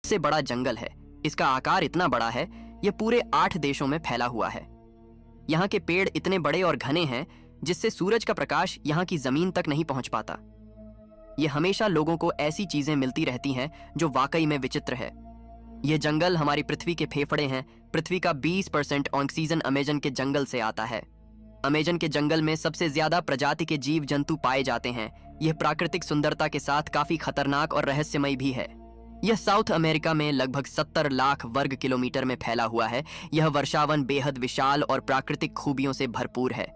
सबसे बड़ा जंगल है। इसका आकार इतना बड़ा है, यह पूरे 8 देशों में फैला हुआ है। यहाँ के पेड़ इतने बड़े और घने हैं जिससे सूरज का प्रकाश यहाँ की जमीन तक नहीं पहुंच पाता। यह हमेशा लोगों को ऐसी चीजें मिलती रहती हैं जो वाकई में विचित्र है। यह जंगल हमारी पृथ्वी के फेफड़े हैं। पृथ्वी का 20% ऑक्सीजन अमेजन के जंगल से आता है। अमेजन के जंगल में सबसे ज्यादा प्रजाति के जीव जंतु पाए जाते हैं। यह प्राकृतिक सुंदरता के साथ काफी खतरनाक और रहस्यमय भी है। यह साउथ अमेरिका में लगभग 70 लाख वर्ग किलोमीटर में फैला हुआ है। यह वर्षावन बेहद विशाल और प्राकृतिक खूबियों से भरपूर है।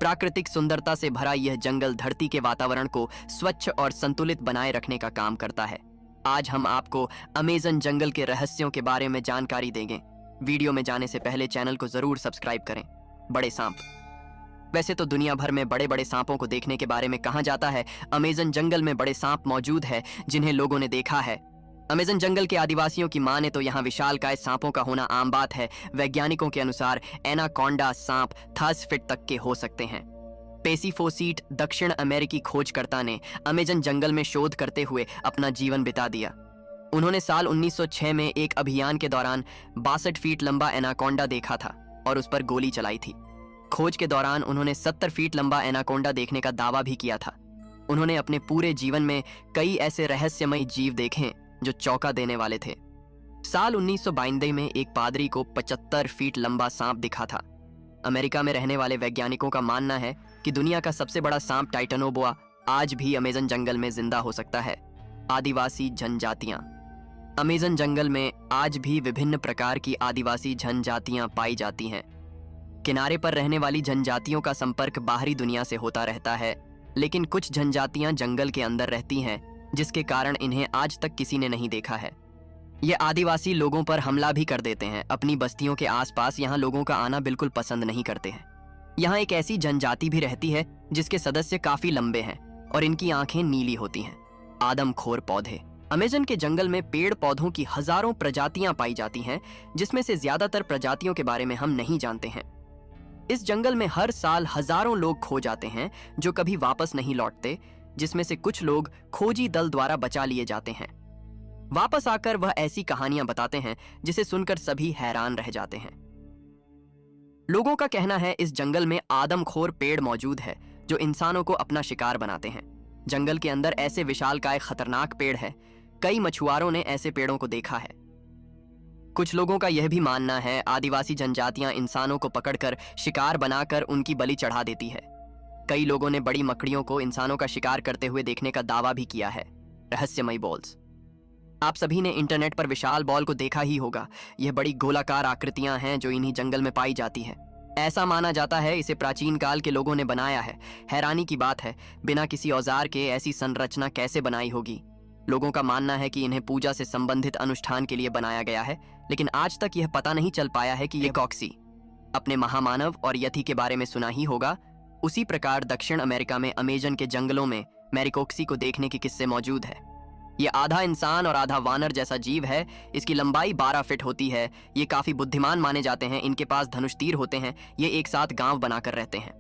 प्राकृतिक सुंदरता से भरा यह जंगल धरती के वातावरण को स्वच्छ और संतुलित बनाए रखने का काम करता है। आज हम आपको अमेजन जंगल के रहस्यों के बारे में जानकारी देंगे। वीडियो में जाने से पहले चैनल को जरूर सब्सक्राइब करें। बड़े सांप। वैसे तो दुनिया भर में बड़े बड़े सांपों को देखने के बारे में कहा जाता है। अमेजन जंगल में बड़े सांप मौजूद है जिन्हें लोगों ने देखा है। अमेजन जंगल के आदिवासियों की माने तो यहाँ विशालकाय सांपों का होना आम बात है। वैज्ञानिकों के अनुसार एनाकोंडा सांप 10 फीट तक के हो सकते हैं। पेसिफोसीट दक्षिण अमेरिकी खोजकर्ता ने अमेजन जंगल में शोध करते हुए अपना जीवन बिता दिया। उन्होंने साल 1906 में एक अभियान के दौरान 62 फीट लंबा एनाकोंडा देखा था और उस पर गोली चलाई थी। खोज के दौरान उन्होंने 70 फीट लंबा एनाकोंडा देखने का दावा भी किया था। उन्होंने अपने पूरे जीवन में कई ऐसे रहस्यमय जीव देखे जो चौंका देने वाले थे। साल 1992 में एक पादरी को 75 फीट लंबा सांप दिखा था। अमेरिका में रहने वाले वैज्ञानिकों का मानना है कि दुनिया का सबसे बड़ा सांप टाइटनोबोआ आज भी अमेजन जंगल में जिंदा हो सकता है। आदिवासी जनजातियां। अमेजन जंगल में आज भी विभिन्न प्रकार की आदिवासी जनजातियां पाई जाती हैं। किनारे पर रहने वाली जनजातियों का संपर्क बाहरी दुनिया से होता रहता है, लेकिन कुछ जनजातियां जंगल के अंदर रहती हैं जिसके कारण इन्हें आज तक किसी ने नहीं देखा है। ये आदिवासी लोगों पर हमला भी कर देते हैं। अपनी बस्तियों के आसपास यहाँ लोगों का आना बिल्कुल पसंद नहीं करते हैं। यहाँ एक ऐसी जनजाति भी रहती है जिसके सदस्य काफी लंबे हैं और इनकी आंखें नीली होती हैं। आदमखोर पौधे। अमेजन के जंगल में पेड़ पौधों की हजारों प्रजातियां पाई जाती हैं, जिसमें से ज्यादातर प्रजातियों के बारे में हम नहीं जानते हैं। इस जंगल में हर साल हजारों लोग खो जाते हैं जो कभी वापस नहीं लौटते, जिसमें से कुछ लोग खोजी दल द्वारा बचा लिए जाते हैं। वापस आकर वह ऐसी कहानियां बताते हैं जिसे सुनकर सभी हैरान रह जाते हैं। लोगों का कहना है इस जंगल में आदमखोर पेड़ मौजूद है जो इंसानों को अपना शिकार बनाते हैं। जंगल के अंदर ऐसे विशालकाय खतरनाक पेड़ है। कई मछुआरों ने ऐसे पेड़ों को देखा है। कुछ लोगों का यह भी मानना है आदिवासी जनजातियां इंसानों को पकड़कर शिकार बनाकर उनकी बलि चढ़ा देती है। कई लोगों ने बड़ी मकड़ियों को इंसानों का शिकार करते हुए देखने का दावा भी किया है। रहस्यमय बॉल्स। आप सभी ने इंटरनेट पर विशाल बॉल को देखा ही होगा। यह बड़ी गोलाकार आकृतियां हैं जो इन्हीं जंगल में पाई जाती है। ऐसा माना जाता है इसे प्राचीन काल के लोगों ने बनाया है। हैरानी की बात है, बिना किसी औजार के ऐसी संरचना कैसे बनाई होगी। लोगों का मानना है कि इन्हें पूजा से संबंधित अनुष्ठान के लिए बनाया गया है, लेकिन आज तक यह पता नहीं चल पाया है कि यह कॉक्सी। अपने महामानव और यति के बारे में सुना ही होगा। उसी प्रकार दक्षिण अमेरिका में अमेजन के जंगलों में मैरिकोक्सी को देखने के किस्से मौजूद है। यह आधा इंसान और आधा वानर जैसा जीव है। इसकी लंबाई 12 फीट होती है। ये काफी बुद्धिमान माने जाते हैं। इनके पास धनुष तीर होते हैं। ये एक साथ गांव बनाकर रहते हैं।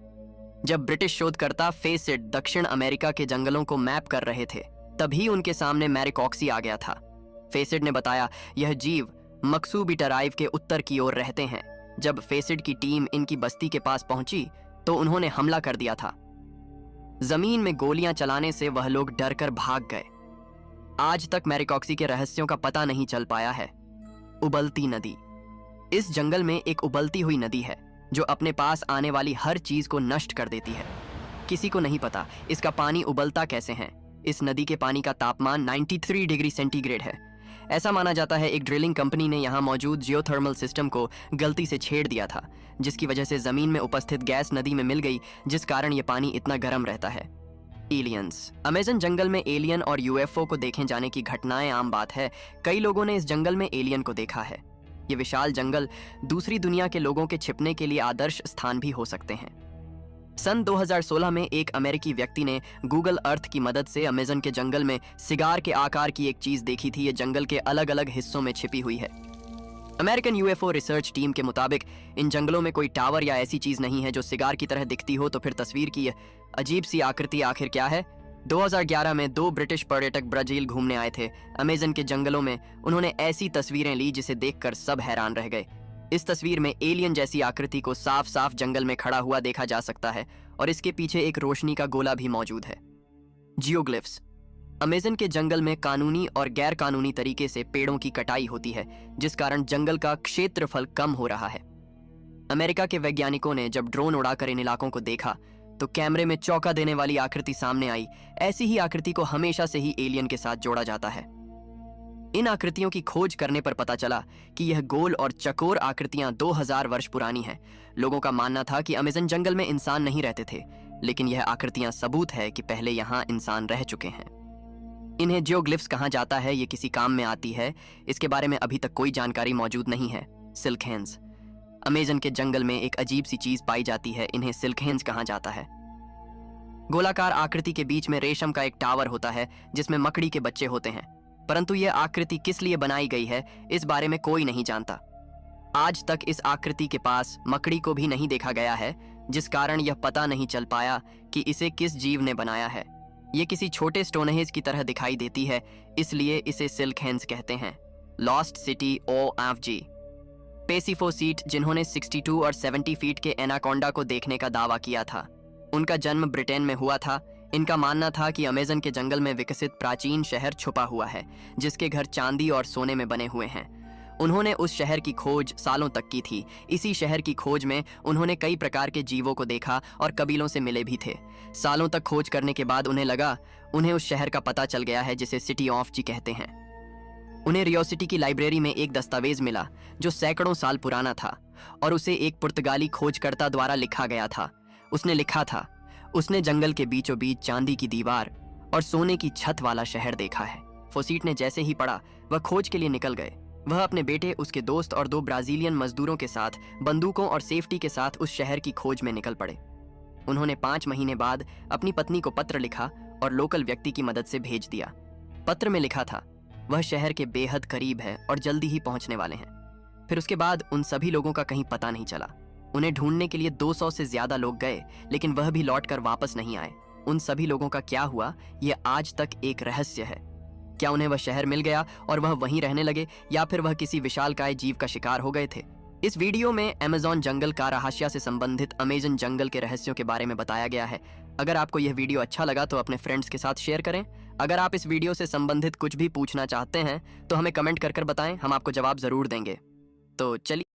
जब ब्रिटिश शोधकर्ता फेसिड दक्षिण अमेरिका के जंगलों को मैप कर रहे थे, तभी उनके सामने मैरिकोक्सी आ गया था। फेसिड ने बताया यह जीव मक्सूबी टराइव के उत्तर की ओर रहते हैं। जब फेसिड की टीम इनकी बस्ती के पास पहुंची तो उन्होंने हमला कर दिया था। जमीन में गोलियां चलाने से वह लोग डरकर भाग गए। आज तक मैरिकोक्सी के रहस्यों का पता नहीं चल पाया है। उबलती नदी। इस जंगल में एक उबलती हुई नदी है जो अपने पास आने वाली हर चीज को नष्ट कर देती है। किसी को नहीं पता इसका पानी उबलता कैसे है। इस नदी के पानी का तापमान 93 डिग्री सेंटीग्रेड है। ऐसा माना जाता है एक ड्रिलिंग कंपनी ने यहाँ मौजूद जियोथर्मल सिस्टम को गलती से छेड़ दिया था, जिसकी वजह से जमीन में उपस्थित गैस नदी में मिल गई, जिस कारण ये पानी इतना गर्म रहता है। एलियंस। अमेजन जंगल में एलियन और यूएफओ को देखे जाने की घटनाएं आम बात है। कई लोगों ने इस जंगल में एलियन को देखा है। ये विशाल जंगल दूसरी दुनिया के लोगों के छिपने के लिए आदर्श स्थान भी हो सकते हैं। सन 2016 में एक अमेरिकी व्यक्ति ने गूगल अर्थ की मदद से अमेजन के जंगल में सिगार के आकार की एक चीज देखी थी। ये जंगल के अलग अलग हिस्सों में छिपी हुई है। अमेरिकन यूएफओ रिसर्च टीम के मुताबिक इन जंगलों में कोई टावर या ऐसी चीज नहीं है जो सिगार की तरह दिखती हो। तो फिर तस्वीर की यह अजीब सी आकृति आखिर क्या है? 2011 में 2 ब्रिटिश पर्यटक ब्राजील घूमने आए थे। अमेज़न के जंगलों में उन्होंने ऐसी तस्वीरें ली जिसे देखकर सब हैरान रह गए। इस तस्वीर में एलियन जैसी आकृति को साफ साफ जंगल में खड़ा हुआ देखा जा सकता है और इसके पीछे एक रोशनी का गोला भी मौजूद है। जियोग्लिफ्स। अमेज़न के जंगल में कानूनी और गैर कानूनी तरीके से पेड़ों की कटाई होती है, जिस कारण जंगल का क्षेत्रफल कम हो रहा है। अमेरिका के वैज्ञानिकों ने जब ड्रोन उड़ाकर इन इलाकों को देखा तो कैमरे में चौंका देने वाली आकृति सामने आई। ऐसी ही आकृति को हमेशा से ही एलियन के साथ जोड़ा जाता है। इन आकृतियों की खोज करने पर पता चला कि यह गोल और चकोर आकृतियां 2000 वर्ष पुरानी हैं। लोगों का मानना था कि अमेज़न जंगल में इंसान नहीं रहते थे, लेकिन यह आकृतियां सबूत है कि पहले यहां इंसान रह चुके हैं। इन्हें जियोग्लिफ्स कहा जाता है, ये किसी काम में आती है, इसके बारे में अभी तक कोई जानकारी मौजूद नहीं है। Silk hence. अमेज़न के जंगल में एक अजीब सी चीज पाई जाती है, इन्हें सिल्क हेन्स कहा जाता है। गोलाकार आकृति के बीच में रेशम का एक टावर होता है जिसमें मकड़ी के बच्चे होते हैं, परंतु यह आकृति किस लिए बनाई गई है इस बारे में कोई नहीं जानता। आज तक इस आकृति के पास मकड़ी को भी नहीं देखा गया है, जिस कारण यह पता नहीं चल पाया कि इसे किस जीव ने बनाया है। यह किसी छोटे स्टोनहेंज की तरह दिखाई देती है, इसलिए इसे सिल्क हेन्स कहते हैं। Lost city OFG। पेसिफोसीट, जिन्होंने 62 और 70 फीट के एनाकोंडा को देखने का दावा किया था, उनका जन्म ब्रिटेन में हुआ था। इनका मानना था कि अमेज़न के जंगल में विकसित प्राचीन शहर छुपा हुआ है, जिसके घर चांदी और सोने में बने हुए हैं। उन्होंने उस शहर की खोज सालों तक की थी। इसी शहर की खोज में उन्होंने कई प्रकार के जीवों को देखा और कबीलों से मिले भी थे। सालों तक खोज करने के बाद उन्हें उस शहर का पता चल गया है जिसे सिटी ऑफ जी कहते हैं। उन्हें रियोसिटी की लाइब्रेरी में एक दस्तावेज मिला जो सैकड़ों साल पुराना था और उसे एक पुर्तगाली खोजकर्ता द्वारा लिखा गया था। उसने लिखा था, उसने जंगल के बीचों बीच चांदी की दीवार और सोने की छत वाला शहर देखा है। फोसीट ने जैसे ही पढ़ा, वह खोज के लिए निकल गए। वह अपने बेटे, उसके दोस्त और 2 ब्राजीलियन मजदूरों के साथ बंदूकों और सेफ्टी के साथ उस शहर की खोज में निकल पड़े। उन्होंने 5 महीने बाद अपनी पत्नी को पत्र लिखा और लोकल व्यक्ति की मदद से भेज दिया। पत्र में लिखा था, वह शहर के बेहद करीब है और जल्दी ही पहुंचने वाले हैं। फिर उसके बाद उन सभी लोगों का कहीं पता नहीं चला। उन्हें ढूंढने के लिए 200 से ज्यादा लोग गए, लेकिन वह भी लौटकर वापस नहीं आए। उन सभी लोगों का क्या हुआ, यह आज तक एक रहस्य है। क्या उन्हें वह शहर मिल गया और वह वहीं रहने लगे, या फिर वह किसी विशालकाय जीव का शिकार हो गए थे? इस वीडियो में अमेज़न जंगल का रहस्य से संबंधित अमेज़न जंगल के रहस्यों के बारे में बताया गया है। अगर आपको यह वीडियो अच्छा लगा तो अपने फ्रेंड्स के साथ शेयर करें। अगर आप इस वीडियो से संबंधित कुछ भी पूछना चाहते हैं तो हमें कमेंट कर बताएं, हम आपको जवाब जरूर देंगे। तो चलिए।